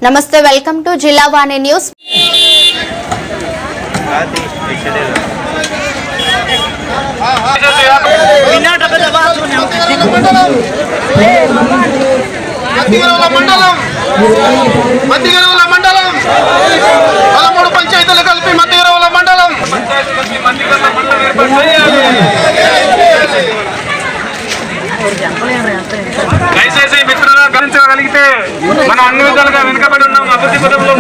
నమస్తే, welcome to జిల్లా వాణి news. మధ్యగిరవుల మండలం 13 పంచాయతీలు కలిపి మధ్యగిరవుల మండలం దయచేసి మిత్రులు గమనించగలిగితే మనం అన్ని విధాలుగా వెనుకబడి ఉన్నాం. అభివృద్ధి పదంలో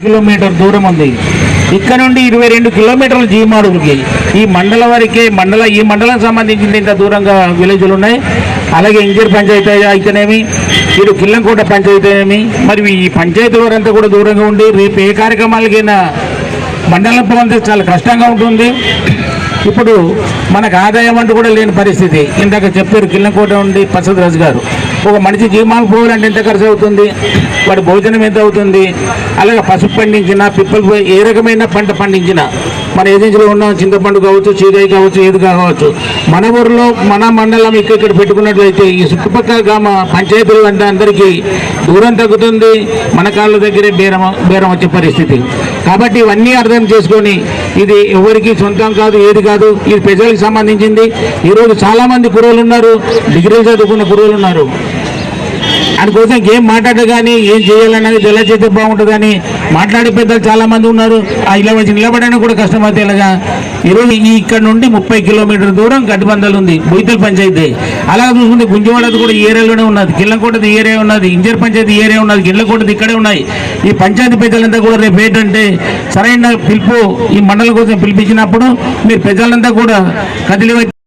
కిలోమీటర్ దూరం ఉంది. ఇక్కడ నుండి 22 కిలోమీటర్ల జీమాడుగుకి ఈ మండలం వరకే ఈ మండలం సంబంధించిన ఇంత దూరంగా విలేజ్లు ఉన్నాయి. అలాగే ఇంజర్ పంచాయతీ అయితేనేమి, ఇటు కిల్లంకోట పంచాయతీ అయితేనేమి, మరి ఈ పంచాయతీ వారంతా కూడా దూరంగా ఉండి రేపు ఏ కార్యక్రమాలకైనా మండలం పోతే చాలా కష్టంగా ఉంటుంది. ఇప్పుడు మనకు ఆదాయం అంటూ కూడా లేని పరిస్థితి. ఇందాక చెప్పారు కిల్లంకోట ఉండి ప్రసాద్ రాజు గారు, ఒక మనిషి జీమాలు పోవాలంటే ఎంత ఖర్చు అవుతుంది, వాడి భోజనం ఎంత అవుతుంది, అలాగే పసుపు పండించిన పిప్పలు ఏ రకమైన పంట పండించిన మన ఏజెన్సీలో ఉన్న చింతపండు కావచ్చు, చీకాయ కావచ్చు, ఏది కావచ్చు, మన ఊరిలో మన మండలం ఇక్కడ పెట్టుకున్నట్లయితే ఈ చుట్టుపక్కల గ్రామ పంచాయతీలు అంటే అందరికీ దూరం తగ్గుతుంది, మన కాళ్ళ దగ్గరే బేరం వచ్చే పరిస్థితి. కాబట్టి ఇవన్నీ అర్థం చేసుకొని ఇది ఎవరికి సొంతం కాదు, ఏది కాదు, ఇది ప్రజలకు సంబంధించింది. ఈరోజు చాలామంది కుర్రోళ్ళు ఉన్నారు, డిగ్రీలు చదువుకున్న కుర్రోళ్ళు ఉన్నారు. అందుకోసం ఏం మాట్లాడదు కానీ ఏం చేయాలన్నది ఎలా చేస్తే బాగుంటుందని మాట్లాడే పెద్దలు చాలామంది ఉన్నారు. ఇలా వచ్చి నిలబడడానికి కూడా కష్టమైతే ఇలాగా. ఈరోజు ఇక్కడ నుండి 30 కిలోమీటర్ల దూరం గడ్డిబందలు ఉంది, బొయ్యతల పంచాయతీ. అలాగే చూసుకుంటే గుంజవాడది కూడా ఏరియాలోనే ఉన్నది, కిల్లంకోటది ఏరియా ఉన్నది, ఇంజర్ పంచాయతీ ఏరియా ఉన్నది, గిళ్ళకోటది ఇక్కడే ఉన్నాయి. ఈ పంచాయతీ పెద్దలంతా కూడా రేపు ఏంటంటే సరైన పిలుపు ఈ మండలం కోసం పిలిపించినప్పుడు మీరు ప్రజలంతా కూడా కదిలి